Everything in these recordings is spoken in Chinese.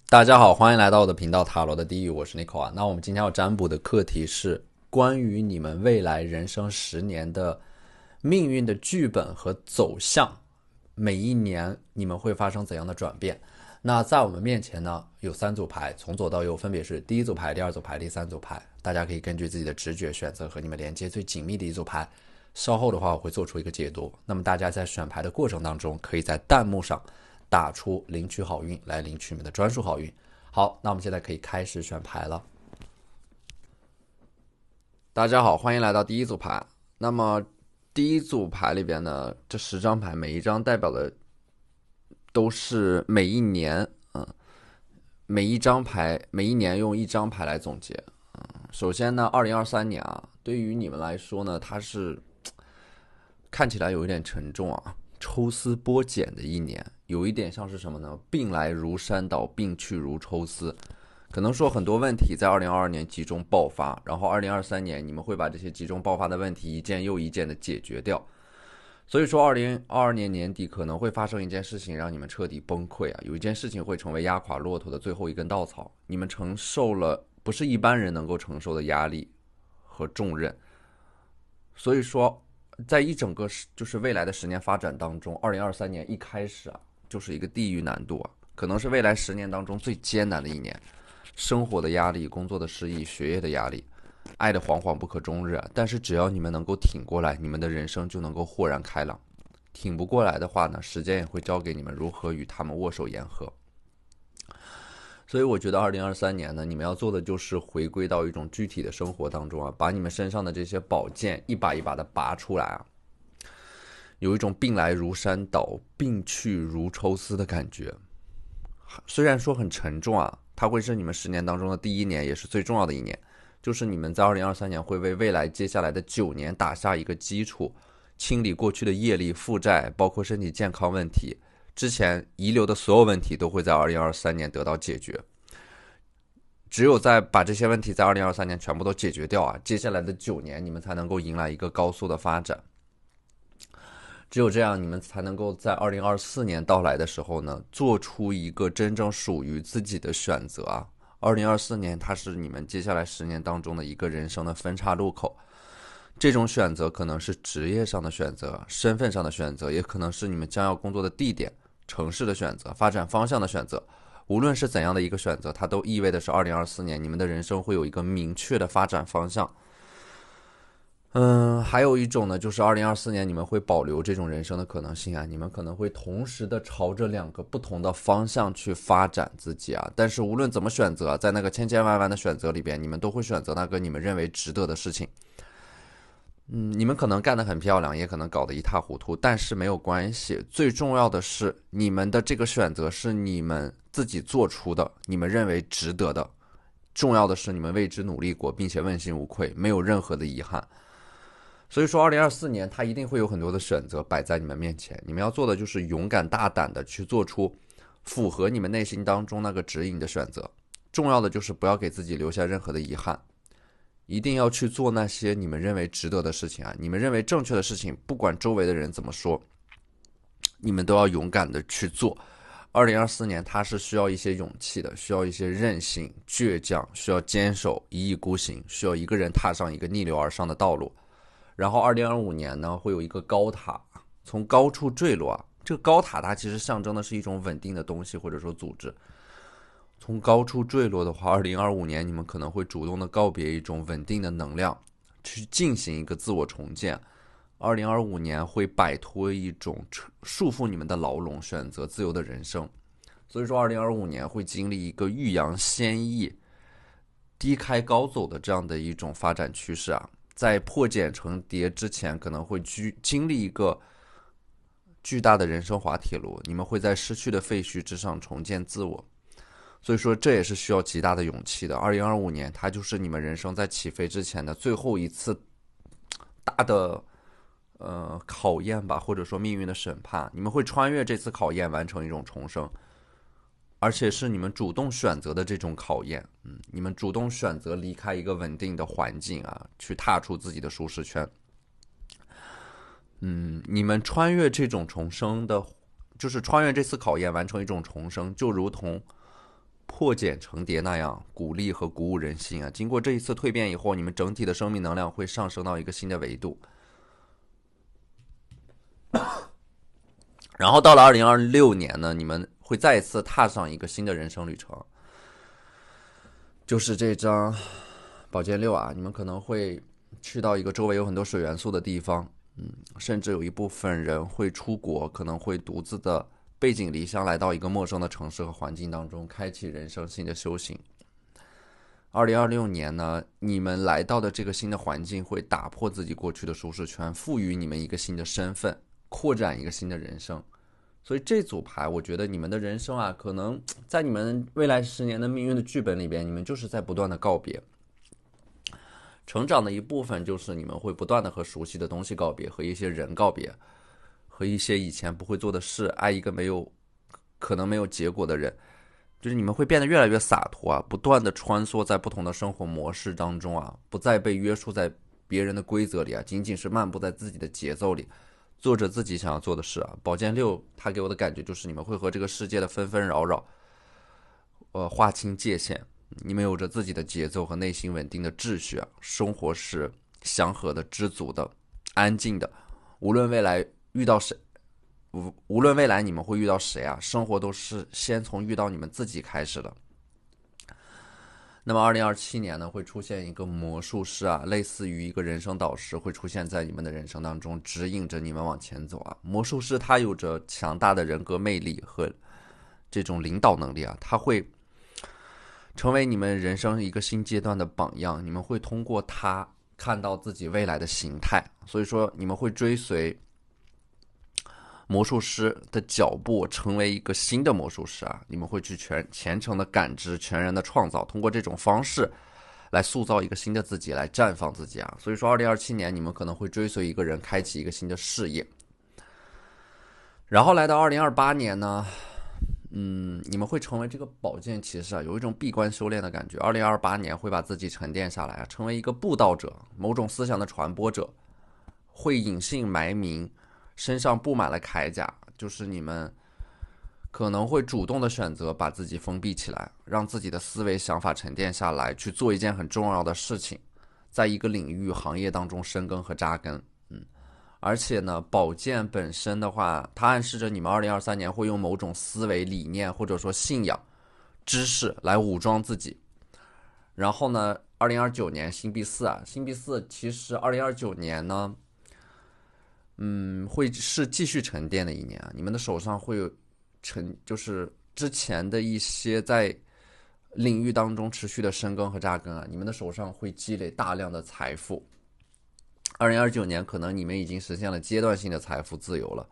大家好，欢迎来到我的频道塔罗的地狱，我是 Nico 啊。那我们今天要占卜的课题是关于你们未来人生10年的命运的剧本和走向，每一年你们会发生怎样的转变？那在我们面前呢，有3组牌，从左到右分别是第一组牌、第二组牌、第三组牌，大家可以根据自己的直觉选择和你们连接最紧密的一组牌。稍后的话，我会做出一个解读。那么大家在选牌的过程当中，可以在弹幕上打出领取好运来领取你们的专属好运。好，那我们现在可以开始选牌了。大家好，欢迎来到第一组牌。那么第一组牌里边呢，这10张牌每一张代表的都是每一年，每一张牌每一年用一张牌来总结。首先呢，2023年啊，对于你们来说呢，它是看起来有一点沉重啊，抽丝剥茧的一年，有一点像是什么呢？病来如山倒，病去如抽丝。可能说很多问题在2022年集中爆发，然后2023年你们会把这些集中爆发的问题一件又一件的解决掉。所以说2022年年底可能会发生一件事情让你们彻底崩溃啊，有一件事情会成为压垮骆驼的最后一根稻草，你们承受了不是一般人能够承受的压力和重任。所以说在一整个就是未来的10年发展当中，2023年一开始啊就是一个地狱难度啊，可能是未来10年当中最艰难的一年。生活的压力、工作的失意、学业的压力，爱的惶惶不可终日啊！但是只要你们能够挺过来，你们的人生就能够豁然开朗。挺不过来的话呢，时间也会教给你们如何与他们握手言和。所以我觉得2023年呢，你们要做的就是回归到一种具体的生活当中啊，把你们身上的这些宝剑一把一把的拔出来啊，有一种病来如山倒，病去如抽丝的感觉。虽然说很沉重啊，它会是你们10年当中的第一年，也是最重要的一年。就是你们在2023年会为未来接下来的9年打下一个基础，清理过去的业力、负债，包括身体健康问题，之前遗留的所有问题都会在2023年得到解决。只有在把这些问题在2023年全部都解决掉啊，接下来的9年你们才能够迎来一个高速的发展。只有这样，你们才能够在2024年到来的时候呢，做出一个真正属于自己的选择啊。2024年，它是你们接下来10年当中的一个人生的分岔路口。这种选择可能是职业上的选择、身份上的选择，也可能是你们将要工作的地点、城市的选择、发展方向的选择。无论是怎样的一个选择，它都意味的是2024年你们的人生会有一个明确的发展方向。还有一种呢，就是2024年你们会保留这种人生的可能性啊，你们可能会同时的朝着2个不同的方向去发展自己啊。但是无论怎么选择，在那个千千万万的选择里边，你们都会选择那个你们认为值得的事情。你们可能干得很漂亮，也可能搞得一塌糊涂，但是没有关系。最重要的是，你们的这个选择是你们自己做出的，你们认为值得的。重要的是，你们为之努力过，并且问心无愧，没有任何的遗憾。所以说2024年它一定会有很多的选择摆在你们面前，你们要做的就是勇敢大胆的去做出符合你们内心当中那个指引的选择。重要的就是不要给自己留下任何的遗憾，一定要去做那些你们认为值得的事情啊，你们认为正确的事情，不管周围的人怎么说，你们都要勇敢的去做。2024年它是需要一些勇气的，需要一些韧性、倔强，需要坚守一意孤行，需要一个人踏上一个逆流而上的道路。然后2025年呢，会有一个高塔从高处坠落啊。这个高塔它其实象征的是一种稳定的东西或者说组织。从高处坠落的话，2025年你们可能会主动的告别一种稳定的能量，去进行一个自我重建。2025年会摆脱一种束缚你们的牢笼，选择自由的人生。所以说2025年会经历一个欲扬先抑、低开高走的这样的一种发展趋势啊。在破茧成蝶之前，可能会经历一个巨大的人生滑铁卢，你们会在失去的废墟之上重建自我。所以说这也是需要极大的勇气的。2025年它就是你们人生在起飞之前的最后一次大的考验吧，或者说命运的审判。你们会穿越这次考验，完成一种重生，而且是你们主动选择的这种考验。你们主动选择离开一个稳定的环境啊，去踏出自己的舒适圈。你们穿越这种重生的，就是穿越这次考验，完成一种重生，就如同破茧成蝶那样鼓励和鼓舞人心啊！经过这一次蜕变以后，你们整体的生命能量会上升到一个新的维度。然后到了2026年呢，你们会再一次踏上一个新的人生旅程，就是这张宝剑六啊，你们可能会去到一个周围有很多水元素的地方，甚至有一部分人会出国，可能会独自的背井离乡来到一个陌生的城市和环境当中，开启人生新的修行。2026年呢，你们来到的这个新的环境会打破自己过去的舒适圈，赋予你们一个新的身份，扩展一个新的人生。所以这组牌，我觉得你们的人生啊，可能在你们未来10年的命运的剧本里边，你们就是在不断的告别。成长的一部分就是你们会不断的和熟悉的东西告别，和一些人告别，和一些以前不会做的事，爱一个可能没有结果的人。就是你们会变得越来越洒脱啊，不断的穿梭在不同的生活模式当中啊，不再被约束在别人的规则里啊，仅仅是漫步在自己的节奏里，做着自己想要做的事啊。宝剑六它给我的感觉就是你们会和这个世界的纷纷扰扰划清界限，你们有着自己的节奏和内心稳定的秩序啊，生活是祥和的、知足的、安静的。无论未来你们会遇到谁啊，生活都是先从遇到你们自己开始的。那么2027年呢，会出现一个魔术师啊，类似于一个人生导师，会出现在你们的人生当中，指引着你们往前走啊。魔术师他有着强大的人格魅力和这种领导能力啊，他会成为你们人生一个新阶段的榜样，你们会通过他看到自己未来的形态，所以说你们会追随魔术师的脚步，成为一个新的魔术师啊！你们会去虔诚的感知，全然的创造，通过这种方式来塑造一个新的自己，来绽放自己啊！所以说，2027年你们可能会追随一个人，开启一个新的事业。然后来到2028年呢，你们会成为这个宝剑骑士啊，有一种闭关修炼的感觉。2028年会把自己沉淀下来啊，成为一个布道者，某种思想的传播者，会隐姓埋名。身上布满了铠甲，就是你们可能会主动的选择把自己封闭起来，让自己的思维想法沉淀下来，去做一件很重要的事情，在一个领域行业当中深耕和扎根。而且呢，宝剑本身的话，它暗示着你们2023年会用某种思维理念或者说信仰、知识来武装自己。然后呢，2029年星币4啊，星币4其实2029年呢。会是继续沉淀的一年啊！你们的手上会有就是之前的一些在领域当中持续的深耕和扎根啊，你们的手上会积累大量的财富。2029年可能你们已经实现了阶段性的财富自由了，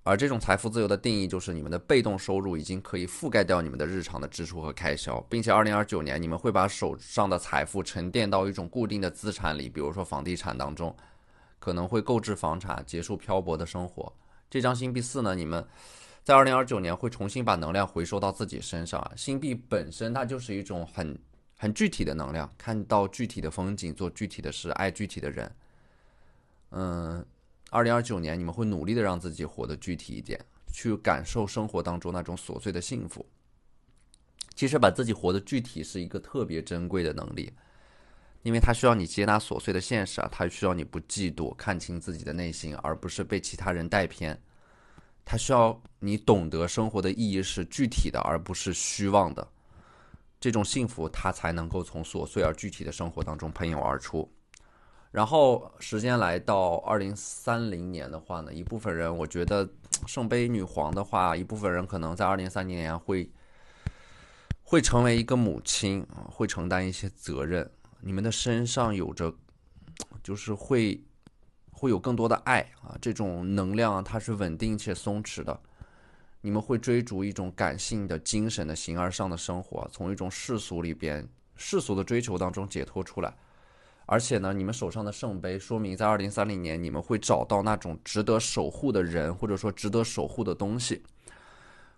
而这种财富自由的定义就是你们的被动收入已经可以覆盖掉你们的日常的支出和开销，并且2029年你们会把手上的财富沉淀到一种固定的资产里，比如说房地产当中。可能会购置房产，结束漂泊的生活。这张星币4呢，你们在2029年会重新把能量回收到自己身上啊。星币本身它就是一种很具体的能量，看到具体的风景，做具体的事，爱具体的人。2029年你们会努力的让自己活得具体一点，去感受生活当中那种琐碎的幸福。其实把自己活得具体是一个特别珍贵的能力。因为它需要你接纳琐碎的现实啊，它需要你不嫉妒，看清自己的内心，而不是被其他人带偏。它需要你懂得生活的意义是具体的，而不是虚妄的。这种幸福，它才能够从琐碎而具体的生活当中喷涌而出。然后时间来到2030年的话呢，一部分人，我觉得圣杯女皇的话，一部分人可能在2030年会成为一个母亲，会承担一些责任。你们的身上有着，就是会有更多的爱啊，这种能量它是稳定且松弛的。你们会追逐一种感性的、精神的、形而上的生活，从一种世俗的追求当中解脱出来。而且呢，你们手上的圣杯说明，在2030年，你们会找到那种值得守护的人，或者说值得守护的东西。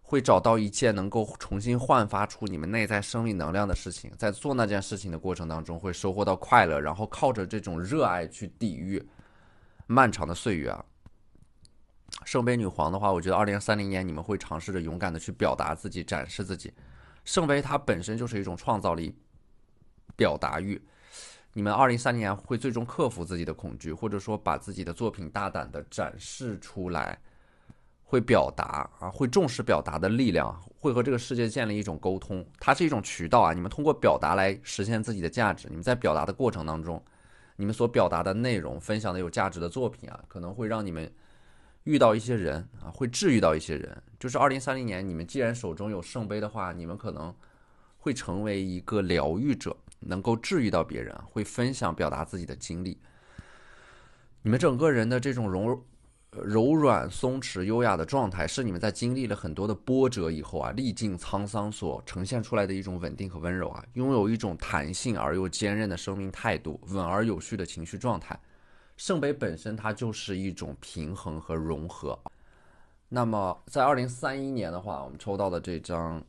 会找到一件能够重新焕发出你们内在生命能量的事情，在做那件事情的过程当中会收获到快乐，然后靠着这种热爱去抵御漫长的岁月啊。圣杯女皇的话，我觉得2030年你们会尝试着勇敢的去表达自己，展示自己，圣杯它本身就是一种创造力、表达欲。你们2030年会最终克服自己的恐惧，或者说把自己的作品大胆的展示出来，会表达啊，会重视表达的力量，会和这个世界建立一种沟通，它是一种渠道啊。你们通过表达来实现自己的价值，你们在表达的过程当中，你们所表达的内容、分享的有价值的作品啊，可能会让你们遇到一些人啊，会治愈到一些人。就是2030年，你们既然手中有圣杯的话，你们可能会成为一个疗愈者，能够治愈到别人，会分享表达自己的经历。你们整个人的这种柔软、松弛、优雅的状态，是你们在经历了很多的波折以后啊，历尽沧桑所呈现出来的一种稳定和温柔啊，拥有一种弹性而又坚韧的生命态度，稳而有序的情绪状态。圣杯本身它就是一种平衡和融合。那么在2031年的话，我们抽到的这张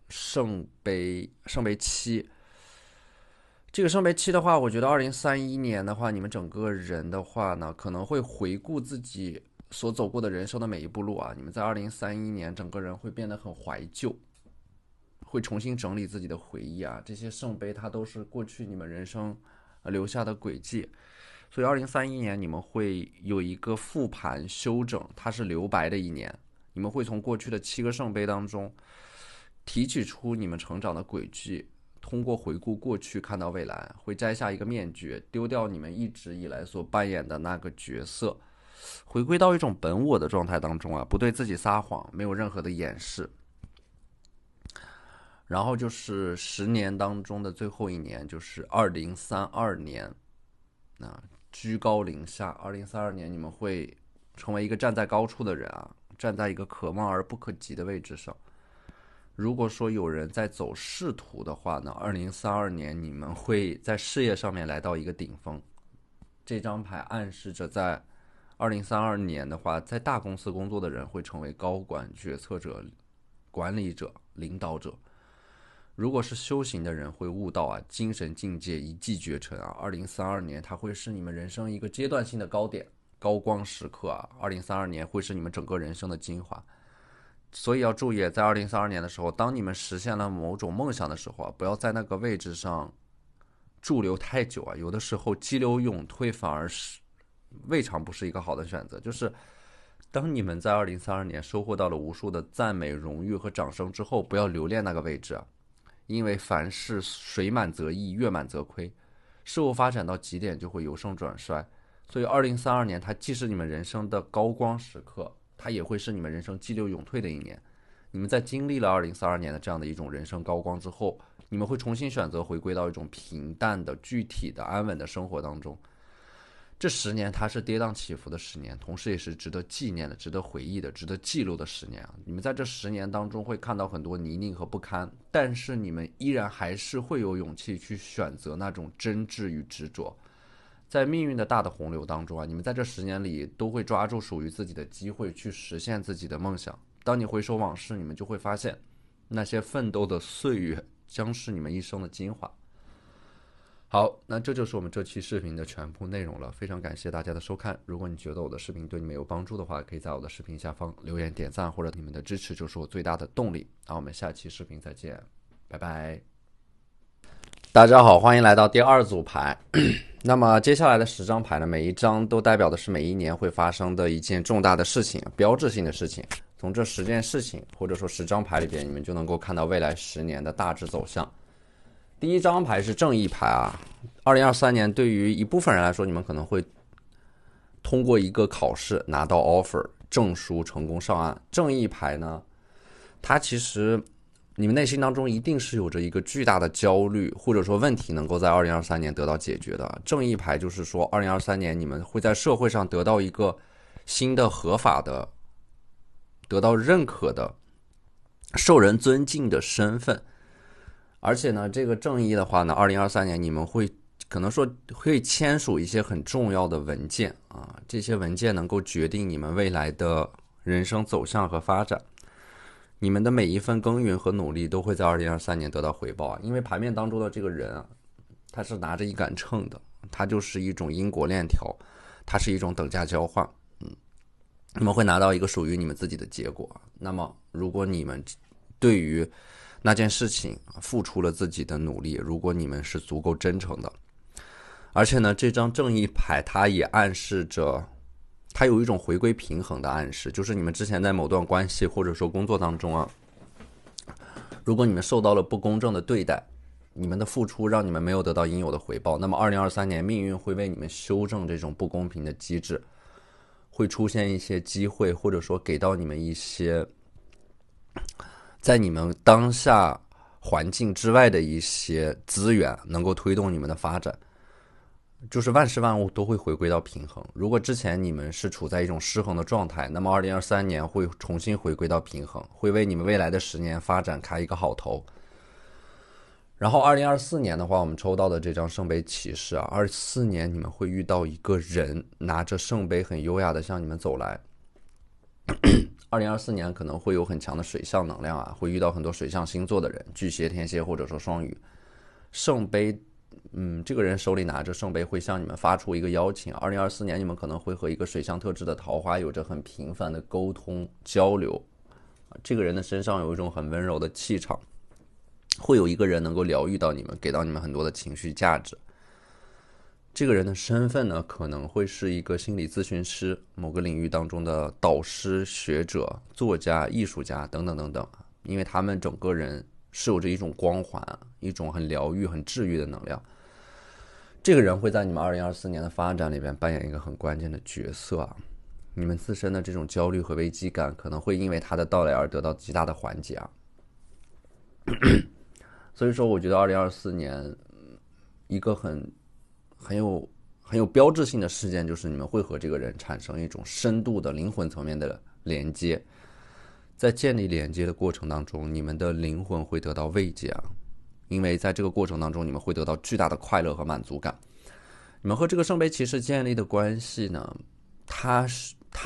圣杯七，这个圣杯七的话，我觉得2031年的话，你们整个人的话呢，可能会回顾自己所走过的人生的每一步路啊。你们在2031年，整个人会变得很怀旧，会重新整理自己的回忆啊。这些圣杯它都是过去你们人生留下的轨迹，所以2031年你们会有一个复盘修整，它是留白的一年。你们会从过去的7个圣杯当中提取出你们成长的轨迹。通过回顾过去看到未来，会摘下一个面具，丢掉你们一直以来所扮演的那个角色，回归到一种本我的状态当中啊，不对自己撒谎，没有任何的掩饰。然后就是10年当中的最后一年，就是2032年啊，居高临下。2032年你们会成为一个站在高处的人啊，站在一个可望而不可及的位置上。如果说有人在走仕途的话呢，2032年你们会在事业上面来到一个顶峰。这张牌暗示着在2032年的话，在大公司工作的人会成为高管、决策者、管理者、领导者。如果是修行的人会悟到啊，精神境界一骑绝尘啊。2032年它会是你们人生一个阶段性的高点、高光时刻啊。2032年会是你们整个人生的精华。所以要注意，在2032年的时候，当你们实现了某种梦想的时候啊，不要在那个位置上驻留太久啊。有的时候激流勇退反而是未尝不是一个好的选择。就是当你们在2032年收获到了无数的赞美、荣誉和掌声之后，不要留恋那个位置啊，因为凡事水满则溢，月满则亏，事物发展到极点就会由盛转衰。所以2032年它既是你们人生的高光时刻，它也会是你们人生激流勇退的一年。你们在经历了2032年的这样的一种人生高光之后，你们会重新选择回归到一种平淡的、具体的、安稳的生活当中。这10年它是跌宕起伏的10年，同时也是值得纪念的、值得回忆的、值得记录的10年啊！你们在这10年当中会看到很多泥泞和不堪，但是你们依然还是会有勇气去选择那种真挚与执着。在命运的大的洪流当中啊，你们在这10年里都会抓住属于自己的机会去实现自己的梦想。当你回首往事，你们就会发现，那些奋斗的岁月将是你们一生的精华。好，那这就是我们这期视频的全部内容了。非常感谢大家的收看。如果你觉得我的视频对你们有帮助的话，可以在我的视频下方留言点赞，或者你们的支持就是我最大的动力。那我们下期视频再见，拜拜。大家好，欢迎来到第2组牌。那么接下来的10张牌呢，每一张都代表的是每一年会发生的一件重大的事情，标志性的事情。从这10件事情或者说10张牌里边，你们就能够看到未来10年的大致走向。第一张牌是正义牌啊。2023年对于一部分人来说，你们可能会通过一个考试拿到 offer 证书，成功上岸。正义牌呢，它其实你们内心当中一定是有着一个巨大的焦虑，或者说问题能够在2023年得到解决的。正义牌就是说2023年你们会在社会上得到一个新的合法的、得到认可的、受人尊敬的身份。而且呢，这个正义的话呢，2023年你们会可能说会签署一些很重要的文件啊，这些文件能够决定你们未来的人生走向和发展。你们的每一份耕耘和努力都会在2023年得到回报啊！因为牌面当中的这个人啊，他是拿着一杆秤的，他就是一种因果链条，它是一种等价交换。你们会拿到一个属于你们自己的结果。那么，如果你们对于那件事情付出了自己的努力，如果你们是足够真诚的。而且呢，这张正义牌它也暗示着，它有一种回归平衡的暗示，就是你们之前在某段关系或者说工作当中啊，如果你们受到了不公正的对待，你们的付出让你们没有得到应有的回报，那么2023年命运会为你们修正这种不公平的机制，会出现一些机会，或者说给到你们一些在你们当下环境之外的一些资源，能够推动你们的发展。就是万事万物都会回归到平衡。如果之前你们是处在一种失衡的状态，那么2023年会重新回归到平衡，会为你们未来的10年发展开一个好头。然后2024年的话，我们抽到的这张圣杯骑士啊，24年你们会遇到一个人拿着圣杯很优雅的向你们走来。2024年可能会有很强的水象能量啊，会遇到很多水象星座的人，巨蟹、天蝎或者说双鱼。圣杯这个人手里拿着圣杯会向你们发出一个邀请。2024年你们可能会和一个水象特质的桃花有着很频繁的沟通交流，这个人的身上有一种很温柔的气场，会有一个人能够疗愈到你们，给到你们很多的情绪价值。这个人的身份呢，可能会是一个心理咨询师，某个领域当中的导师、学者、作家、艺术家等等等等，因为他们整个人是有着一种光环，一种很疗愈、很治愈的能量。这个人会在你们2024年的发展里边扮演一个很关键的角色啊！你们自身的这种焦虑和危机感可能会因为他的到来而得到极大的缓解啊。所以说，我觉得2024年一个很有标志性的事件，就是你们会和这个人产生一种深度的灵魂层面的连接。在建立连接的过程当中，你们的灵魂会得到慰藉啊，因为在这个过程当中，你们会得到巨大的快乐和满足感。你们和这个圣杯骑士建立的关系呢，它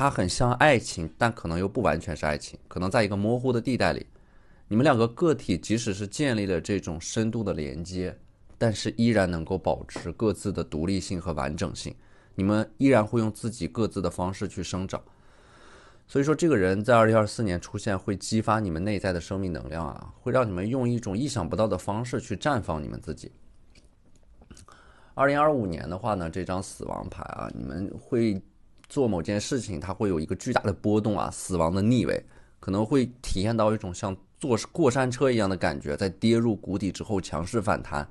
很像爱情，但可能又不完全是爱情，可能在一个模糊的地带里。你们两个个体即使是建立了这种深度的连接，但是依然能够保持各自的独立性和完整性。你们依然会用自己各自的方式去生长。所以说，这个人在2024年出现，会激发你们内在的生命能量啊，会让你们用一种意想不到的方式去绽放你们自己。2025年的话呢，这张死亡牌啊，你们会做某件事情，它会有一个巨大的波动啊，死亡的逆位，可能会体验到一种像坐过山车一样的感觉，在跌入谷底之后强势反弹，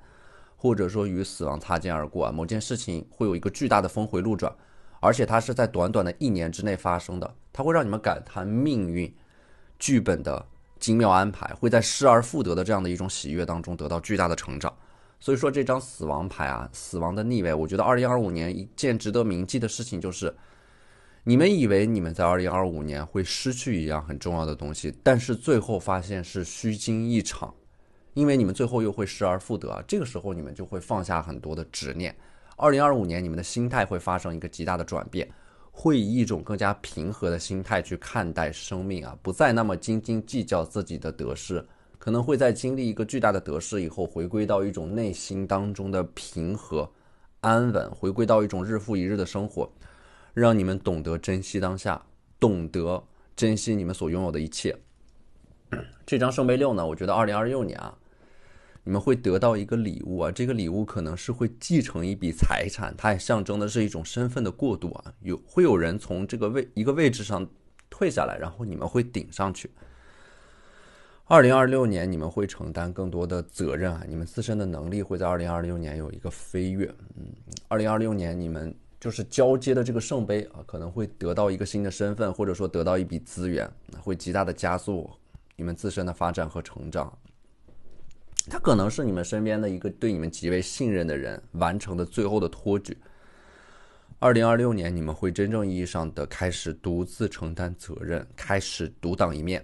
或者说与死亡擦肩而过啊，某件事情会有一个巨大的峰回路转，而且它是在短短的1年之内发生的，它会让你们感叹命运剧本的精妙安排，会在失而复得的这样的一种喜悦当中得到巨大的成长。所以说这张死亡牌啊，死亡的逆位，我觉得2025年一件值得铭记的事情就是，你们以为你们在2025年会失去一样很重要的东西，但是最后发现是虚惊一场，因为你们最后又会失而复得，这个时候你们就会放下很多的执念。2025年你们的心态会发生一个极大的转变，会以一种更加平和的心态去看待生命啊，不再那么斤斤计较自己的得失，可能会在经历一个巨大的得失以后，回归到一种内心当中的平和安稳，回归到一种日复一日的生活，让你们懂得珍惜当下，懂得珍惜你们所拥有的一切。这张圣杯6呢，我觉得2026年啊，你们会得到一个礼物啊，这个礼物可能是会继承一笔财产，它也象征的是一种身份的过渡啊，会有人从这个一个位置上退下来，然后你们会顶上去。2026年你们会承担更多的责任啊，你们自身的能力会在2026年有一个飞跃。2026年你们就是交接的这个圣杯啊，可能会得到一个新的身份，或者说得到一笔资源，会极大的加速你们自身的发展和成长。他可能是你们身边的一个对你们极为信任的人完成的最后的托举。2026年你们会真正意义上的开始独自承担责任，开始独当一面。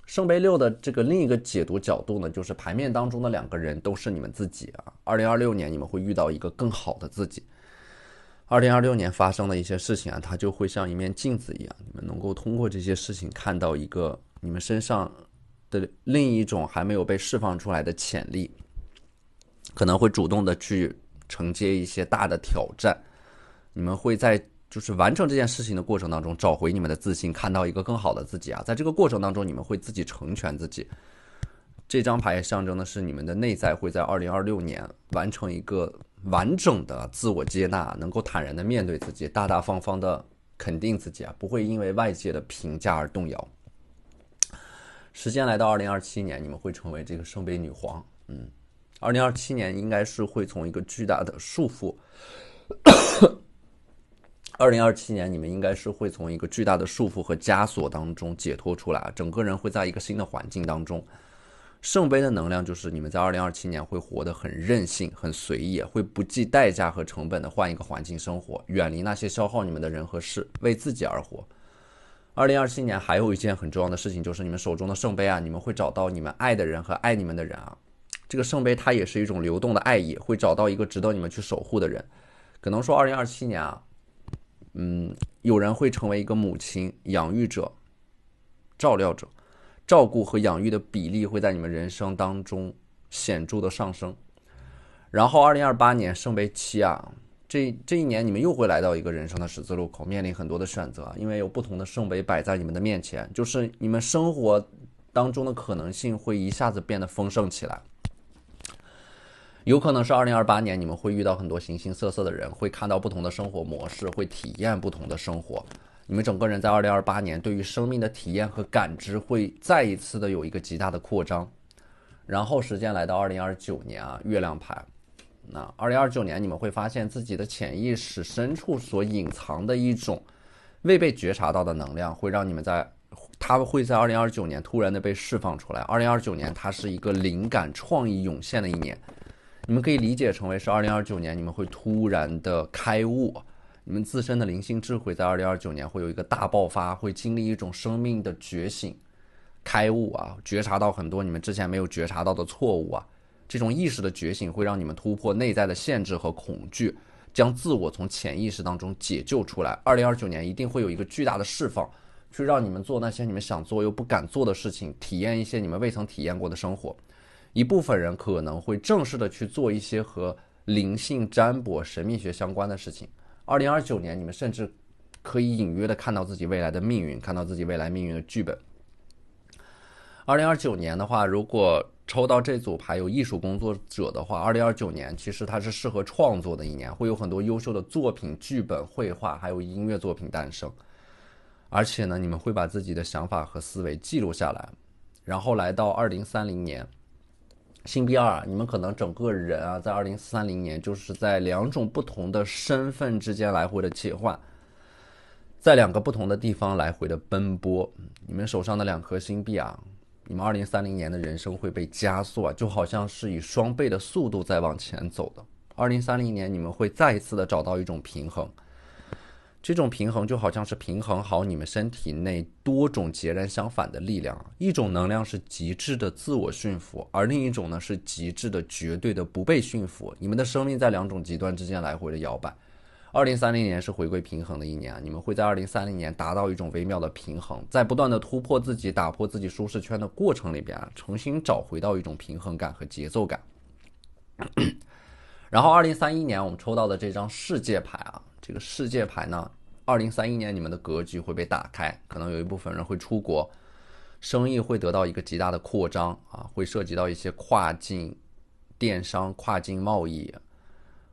圣杯6的这个另一个解读角度呢，就是牌面当中的2个人都是你们自己啊。2026年你们会遇到一个更好的自己。2026年发生的一些事情啊，它就会像一面镜子一样，你们能够通过这些事情看到一个你们身上的另一种还没有被释放出来的潜力，可能会主动的去承接一些大的挑战。你们会在就是完成这件事情的过程当中，找回你们的自信，看到一个更好的自己啊。在这个过程当中，你们会自己成全自己。这张牌象征的是你们的内在会在2026年完成一个完整的自我接纳，能够坦然的面对自己，大大方方的肯定自己啊，不会因为外界的评价而动摇。时间来到2027年，你们会成为这个圣杯女皇。2027年应该是会从一个巨大的束缚2027年你们应该是会从一个巨大的束缚和枷锁当中解脱出来，整个人会在一个新的环境当中。圣杯的能量就是你们在2027年会活得很任性很随意，会不计代价和成本的换一个环境生活，远离那些消耗你们的人和事，为自己而活。2027年还有一件很重要的事情，就是你们手中的圣杯啊，你们会找到你们爱的人和爱你们的人啊。这个圣杯它也是一种流动的爱意，会找到一个值得你们去守护的人。可能说2027年啊，有人会成为一个母亲、养育者、照料者，照顾和养育的比例会在你们人生当中显著的上升。然后2028年圣杯7啊，这一年你们又会来到一个人生的十字路口，面临很多的选择，因为有不同的圣杯摆在你们的面前，就是你们生活当中的可能性会一下子变得丰盛起来。有可能是2028年你们会遇到很多形形色色的人，会看到不同的生活模式，会体验不同的生活。你们整个人在2028年对于生命的体验和感知会再一次的有一个极大的扩张。然后时间来到2029年啊，月亮牌。那2029年你们会发现自己的潜意识深处所隐藏的一种未被觉察到的能量，会让你们它会在2029年突然的被释放出来。2029年它是一个灵感创意涌现的一年，你们可以理解成为是2029年你们会突然的开悟，你们自身的灵性智慧在2029年会有一个大爆发，会经历一种生命的觉醒、开悟啊，觉察到很多你们之前没有觉察到的错误啊。这种意识的觉醒会让你们突破内在的限制和恐惧，将自我从潜意识当中解救出来。2029年一定会有一个巨大的释放，去让你们做那些你们想做又不敢做的事情，体验一些你们未曾体验过的生活。一部分人可能会正式的去做一些和灵性、占卜、神秘学相关的事情。2029年，你们甚至可以隐约的看到自己未来的命运，看到自己未来命运的剧本。2029年的话，如果抽到这组牌有艺术工作者的话，2029年其实它是适合创作的一年，会有很多优秀的作品、剧本、绘画还有音乐作品诞生。而且呢，你们会把自己的想法和思维记录下来，然后来到2030年。星币2，你们可能整个人啊，在2030年就是在2种不同的身份之间来回的切换，在2个不同的地方来回的奔波。你们手上的2颗星币啊，你们2030年的人生会被加速啊，就好像是以双倍的速度在往前走的。2030年你们会再一次的找到一种平衡。这种平衡就好像是平衡好你们身体内多种截然相反的力量，一种能量是极致的自我驯服，而另一种呢是极致的绝对的不被驯服。你们的生命在2种极端之间来回的摇摆。2030年是回归平衡的一年，你们会在2030年达到一种微妙的平衡，在不断的突破自己、打破自己舒适圈的过程里边重新找回到一种平衡感和节奏感。然后2031年我们抽到的这张世界牌啊，这个世界牌呢，2031年你们的格局会被打开，可能有一部分人会出国，生意会得到一个极大的扩张啊，会涉及到一些跨境电商、跨境贸易、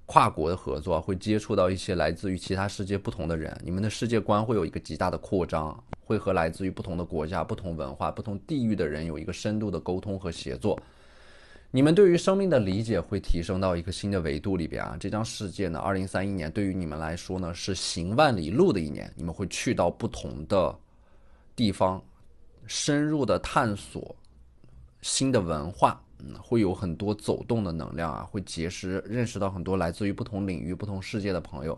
跨国的合作，会接触到一些来自于其他世界不同的人，你们的世界观会有一个极大的扩张，会和来自于不同的国家、不同文化、不同地域的人有一个深度的沟通和协作。你们对于生命的理解会提升到一个新的维度里边啊！这张世界呢，2031年对于你们来说呢是行万里路的一年，你们会去到不同的地方，深入的探索新的文化，会有很多走动的能量啊，会认识到很多来自于不同领域、不同世界的朋友。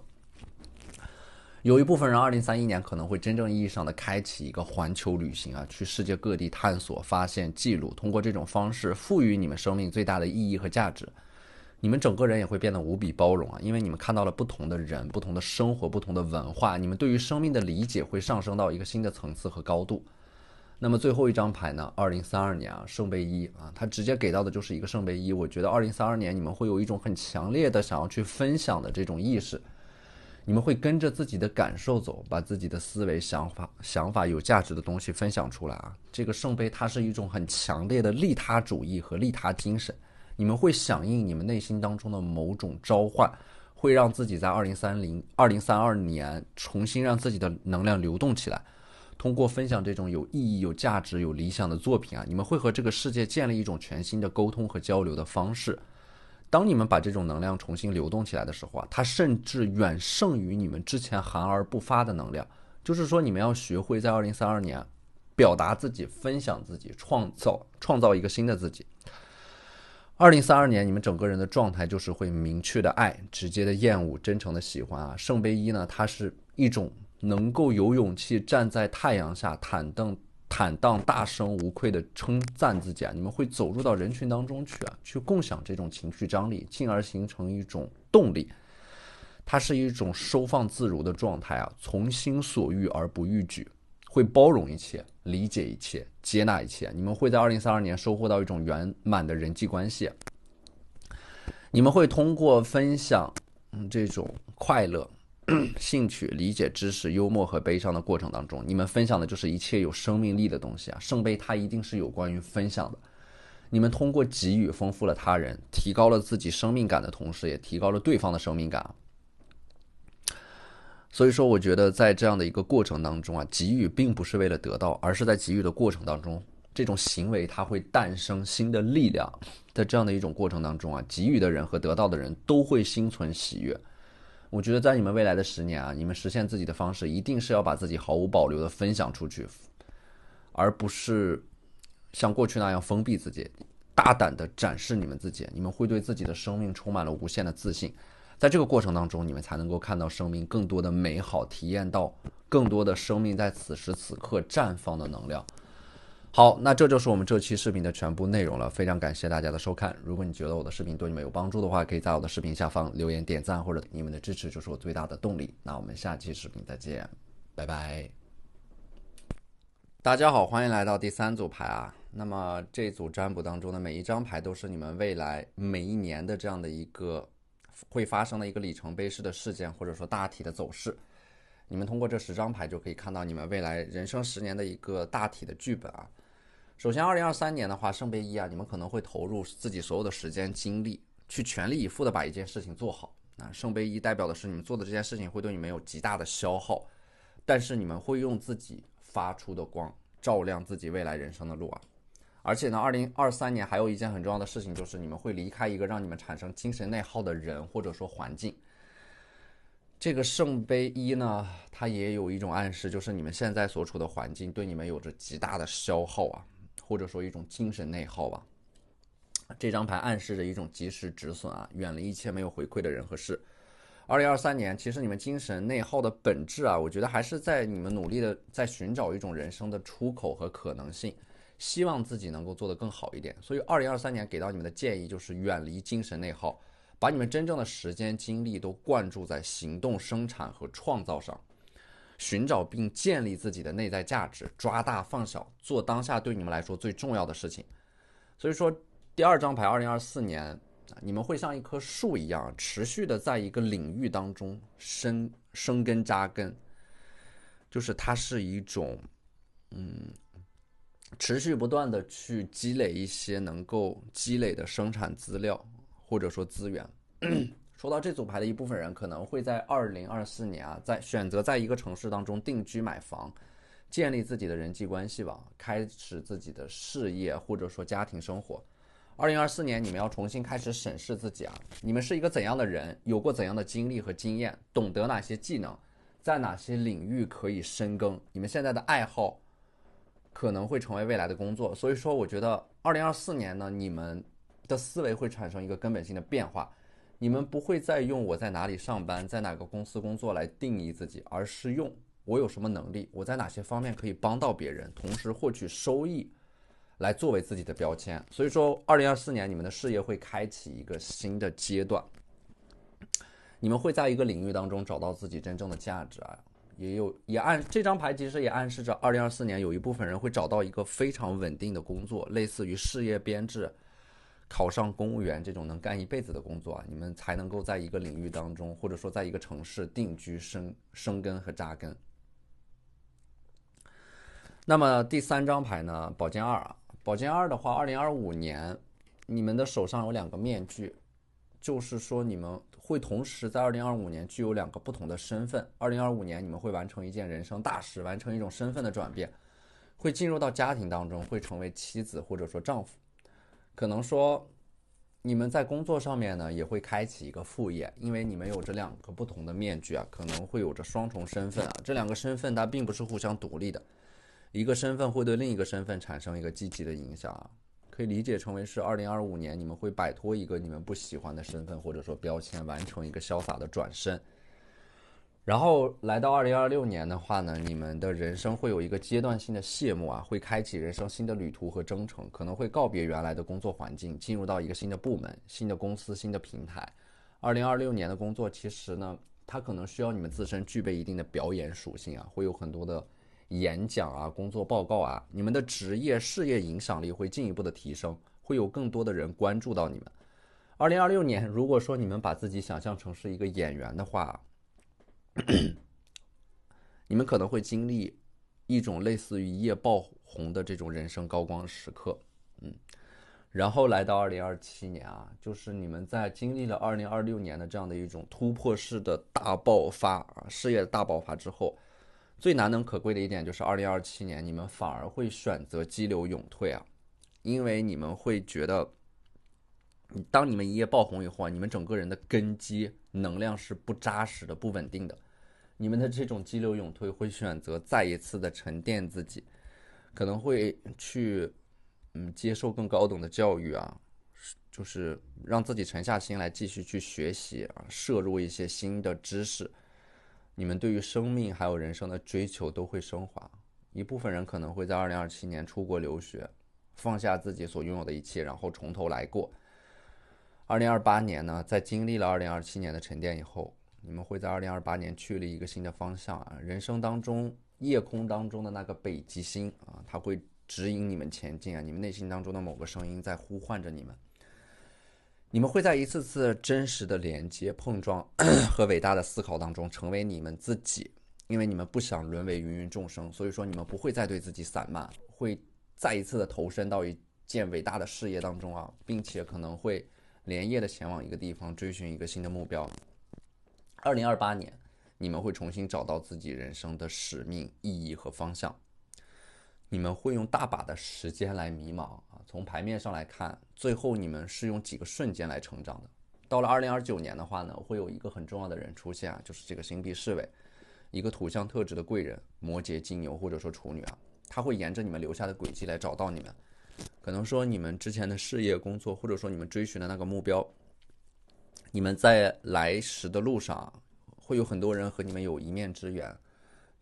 有一部分人2031年可能会真正意义上的开启一个环球旅行啊，去世界各地探索、发现、记录，通过这种方式赋予你们生命最大的意义和价值。你们整个人也会变得无比包容啊，因为你们看到了不同的人、不同的生活、不同的文化，你们对于生命的理解会上升到一个新的层次和高度。那么最后一张牌呢，2032年啊，圣杯1啊，它直接给到的就是一个圣杯1。我觉得2032年你们会有一种很强烈的想要去分享的这种意识。你们会跟着自己的感受走，把自己的思维、想法有价值的东西分享出来啊。这个圣杯它是一种很强烈的利他主义和利他精神，你们会响应你们内心当中的某种召唤，会让自己在2032年重新让自己的能量流动起来。通过分享这种有意义、有价值、有理想的作品啊，你们会和这个世界建立一种全新的沟通和交流的方式。当你们把这种能量重新流动起来的时候啊，它甚至远胜于你们之前含而不发的能量。就是说，你们要学会在2032年表达自己、分享自己、创造一个新的自己。2032年，你们整个人的状态就是会明确的爱、直接的厌恶、真诚的喜欢啊。圣杯一呢，它是一种能够有勇气站在太阳下坦荡大声无愧的称赞自己啊，你们会走入到人群当中去啊，去共享这种情绪张力，进而形成一种动力。它是一种收放自如的状态啊，从心所欲而不逾矩，会包容一切，理解一切，接纳一切。你们会在2032年收获到一种圆满的人际关系。你们会通过分享这种快乐、兴趣、理解知识、幽默和悲伤的过程当中，你们分享的就是一切有生命力的东西啊。圣杯它一定是有关于分享的。你们通过给予丰富了他人，提高了自己生命感的同时，也提高了对方的生命感。所以说，我觉得在这样的一个过程当中啊，给予并不是为了得到，而是在给予的过程当中，这种行为它会诞生新的力量。在这样的一种过程当中啊，给予的人和得到的人都会心存喜悦。我觉得在你们未来的10年啊，你们实现自己的方式一定是要把自己毫无保留的分享出去，而不是像过去那样封闭自己，大胆的展示你们自己。你们会对自己的生命充满了无限的自信。在这个过程当中，你们才能够看到生命更多的美好，体验到更多的生命在此时此刻绽放的能量。好，那这就是我们这期视频的全部内容了，非常感谢大家的收看。如果你觉得我的视频对你们有帮助的话，可以在我的视频下方留言点赞，或者你们的支持就是我最大的动力。那我们下期视频再见，拜拜。大家好，欢迎来到第3组牌啊。那么这组占卜当中的每一张牌都是你们未来每一年的这样的一个会发生的一个里程碑式的事件，或者说大体的走势。你们通过这10张牌就可以看到你们未来人生10年的一个大体的剧本啊。首先2023年的话，圣杯一啊，你们可能会投入自己所有的时间精力，去全力以赴的把一件事情做好。圣杯一代表的是你们做的这件事情会对你们有极大的消耗，但是你们会用自己发出的光照亮自己未来人生的路啊。而且呢，2023年还有一件很重要的事情，就是你们会离开一个让你们产生精神内耗的人或者说环境。这个圣杯一呢，它也有一种暗示，就是你们现在所处的环境对你们有着极大的消耗啊，或者说一种精神内耗吧。这张牌暗示着一种及时止损啊，远离一切没有回馈的人和事。2023年，其实你们精神内耗的本质啊，我觉得还是在你们努力的在寻找一种人生的出口和可能性，希望自己能够做得更好一点。所以2023年给到你们的建议就是远离精神内耗，把你们真正的时间精力都灌注在行动、生产和创造上，寻找并建立自己的内在价值，抓大放小，做当下对你们来说最重要的事情。所以说第2张牌2024年，你们会像一棵树一样，持续的在一个领域当中生根扎根，就是它是一种持续不断的去积累一些能够积累的生产资料或者说资源。说到这组牌的一部分人可能会在2024年啊，选择在一个城市当中定居买房，建立自己的人际关系网，开始自己的事业或者说家庭生活。2024年你们要重新开始审视自己啊，你们是一个怎样的人，有过怎样的经历和经验，懂得哪些技能，在哪些领域可以深耕，你们现在的爱好可能会成为未来的工作。所以说我觉得2024年呢，你们的思维会产生一个根本性的变化，你们不会再用我在哪里上班，在哪个公司工作来定义自己，而是用我有什么能力，我在哪些方面可以帮到别人，同时获取收益来作为自己的标签。所以说2024年你们的事业会开启一个新的阶段，你们会在一个领域当中找到自己真正的价值啊。这张牌其实也暗示着2024年有一部分人会找到一个非常稳定的工作，类似于事业编制，考上公务员这种能干一辈子的工作啊，你们才能够在一个领域当中，或者说在一个城市定居生根和扎根。那么第3张牌呢，宝剑二啊，宝剑二的话，2025年你们的手上有2个面具，就是说你们会同时在2025年具有2个不同的身份。2025年你们会完成一件人生大事，完成一种身份的转变，会进入到家庭当中，会成为妻子或者说丈夫。可能说你们在工作上面呢也会开启一个副业，因为你们有这2个不同的面具啊，可能会有着双重身份啊。这2个身份它并不是互相独立的，一个身份会对另一个身份产生一个积极的影响啊。可以理解成为是2025年你们会摆脱一个你们不喜欢的身份或者说标签，完成一个潇洒的转身。然后来到2026年的话呢，你们的人生会有一个阶段性的谢幕啊，会开启人生新的旅途和征程，可能会告别原来的工作环境，进入到一个新的部门、新的公司、新的平台。2026年的工作其实呢，它可能需要你们自身具备一定的表演属性啊，会有很多的演讲啊、工作报告啊，你们的职业事业影响力会进一步的提升，会有更多的人关注到你们。2026年，如果说你们把自己想象成是一个演员的话，你们可能会经历一种类似于一夜爆红的这种人生高光时刻，然后来到2027年啊，就是你们在经历了2026年的这样的一种突破式的大爆发啊，事业大爆发之后，最难能可贵的一点就是2027年你们反而会选择激流勇退啊，因为你们会觉得，当你们一夜爆红以后啊，你们整个人的根基能量是不扎实的、不稳定的，你们的这种激流勇退会选择再一次的沉淀自己，可能会去接受更高等的教育啊，就是让自己沉下心来继续去学习啊，摄入一些新的知识。你们对于生命还有人生的追求都会升华。一部分人可能会在2027年出国留学，放下自己所拥有的一切，然后从头来过。2028年呢，在经历了2027年的沉淀以后，你们会在2028年去了一个新的方向啊，人生当中夜空当中的那个北极星啊，它会指引你们前进啊，你们内心当中的某个声音在呼唤着你们。你们会在一次次真实的连接、碰撞和伟大的思考当中成为你们自己，因为你们不想沦为芸芸众生，所以说你们不会再对自己散漫，会再一次的投身到一件伟大的事业当中啊，并且可能会连夜的前往一个地方，追寻一个新的目标。2028年，你们会重新找到自己人生的使命、意义和方向。你们会用大把的时间来迷茫啊。从牌面上来看，最后你们是用几个瞬间来成长的。到了2029年的话呢，会有一个很重要的人出现啊，就是这个星币侍卫，一个土象特质的贵人，摩羯、金牛或者说处女啊，他会沿着你们留下的轨迹来找到你们。可能说你们之前的事业、工作，或者说你们追寻的那个目标，你们在来时的路上会有很多人和你们有一面之缘。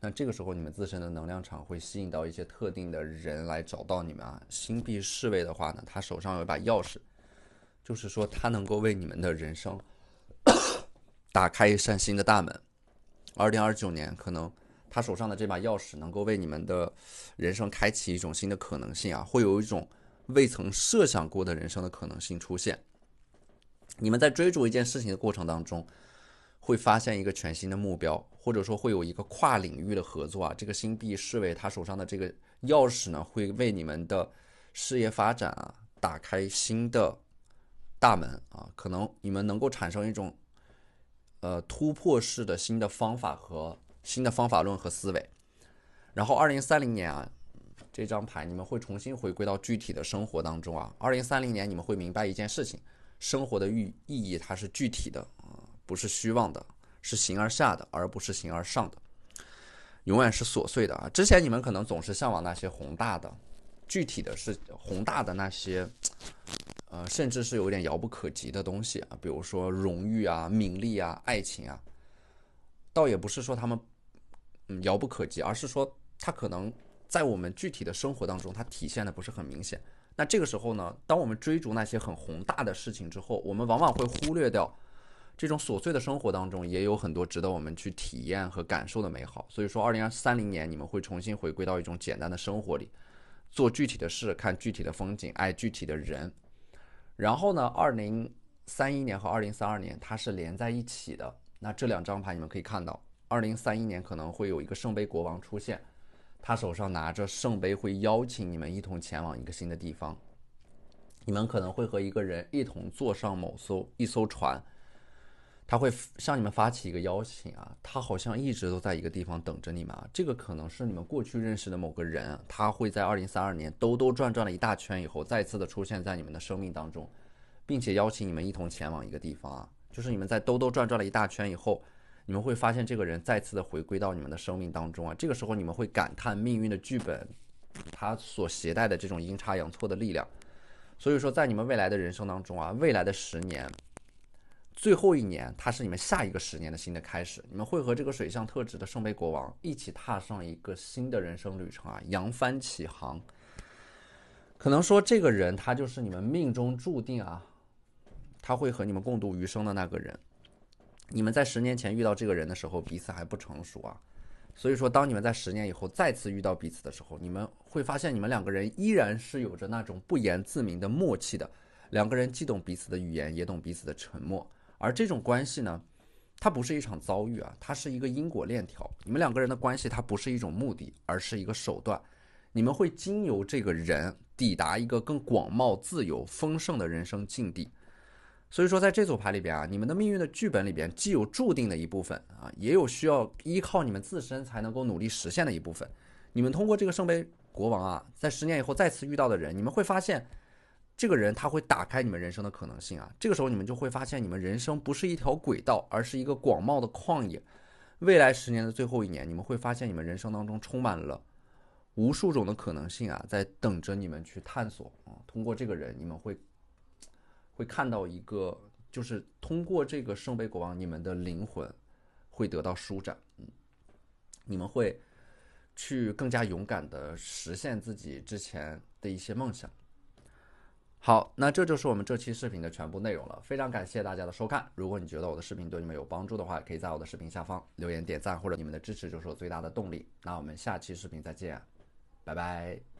那这个时候，你们自身的能量场会吸引到一些特定的人来找到你们啊。星币侍卫的话呢，他手上有一把钥匙，就是说他能够为你们的人生打开一扇新的大门。2029年，可能他手上的这把钥匙能够为你们的人生开启一种新的可能性啊，会有一种未曾设想过的人生的可能性出现。你们在追逐一件事情的过程当中，会发现一个全新的目标，或者说会有一个跨领域的合作啊。这个星币侍卫他手上的这个钥匙呢，会为你们的事业发展啊打开新的大门啊，可能你们能够产生一种突破式的新的方法和新的方法论和思维。然后2030年啊，这张牌你们会重新回归到具体的生活当中啊。2030年你们会明白一件事情，生活的意义它是具体的，不是虚妄的，是形而下的，而不是形而上的，永远是琐碎的啊。之前你们可能总是向往那些宏大的、具体的是宏大的那些，甚至是有点遥不可及的东西啊，比如说荣誉啊、名利啊、爱情啊，倒也不是说他们遥不可及，而是说它可能在我们具体的生活当中，它体现的不是很明显。那这个时候呢，当我们追逐那些很宏大的事情之后，我们往往会忽略掉这种琐碎的生活当中也有很多值得我们去体验和感受的美好。所以说2030年你们会重新回归到一种简单的生活里，做具体的事，看具体的风景，爱具体的人，然后呢，2031年和2032年它是连在一起的。那这两张牌你们可以看到，2031年可能会有一个圣杯国王出现，他手上拿着圣杯，会邀请你们一同前往一个新的地方。你们可能会和一个人一同坐上一艘船，他会向你们发起一个邀请啊，他好像一直都在一个地方等着你们啊。这个可能是你们过去认识的某个人，他会在2032年兜兜转转了一大圈以后，再次的出现在你们的生命当中，并且邀请你们一同前往一个地方啊。就是你们在兜兜转转了一大圈以后，你们会发现这个人再次的回归到你们的生命当中啊。这个时候你们会感叹命运的剧本，它所携带的这种阴差阳错的力量。所以说，在你们未来的人生当中啊，未来的10年，最后一年，它是你们下一个10年的新的开始。你们会和这个水象特质的圣杯国王一起踏上一个新的人生旅程啊，扬帆起航。可能说，这个人他就是你们命中注定啊，他会和你们共度余生的那个人。你们在10年前遇到这个人的时候，彼此还不成熟啊。所以说，当你们在10年以后再次遇到彼此的时候，你们会发现你们两个人依然是有着那种不言自明的默契的。两个人既懂彼此的语言，也懂彼此的沉默。而这种关系呢，它不是一场遭遇啊，它是一个因果链条。你们两个人的关系，它不是一种目的，而是一个手段。你们会经由这个人抵达一个更广袤、自由、丰盛的人生境地。所以说，在这组牌里边啊，你们的命运的剧本里边，既有注定的一部分啊，也有需要依靠你们自身才能够努力实现的一部分。你们通过这个圣杯国王啊，在10年以后再次遇到的人，你们会发现，这个人他会打开你们人生的可能性啊。这个时候你们就会发现，你们人生不是一条轨道，而是一个广袤的旷野。未来10年的最后一年，你们会发现你们人生当中充满了无数种的可能性啊，在等着你们去探索啊。通过这个人，你们会看到一个，就是通过这个圣杯国王，你们的灵魂会得到舒展，你们会去更加勇敢的实现自己之前的一些梦想。好，那这就是我们这期视频的全部内容了，非常感谢大家的收看。如果你觉得我的视频对你们有帮助的话，可以在我的视频下方留言点赞，或者你们的支持就是我最大的动力。那我们下期视频再见，拜拜。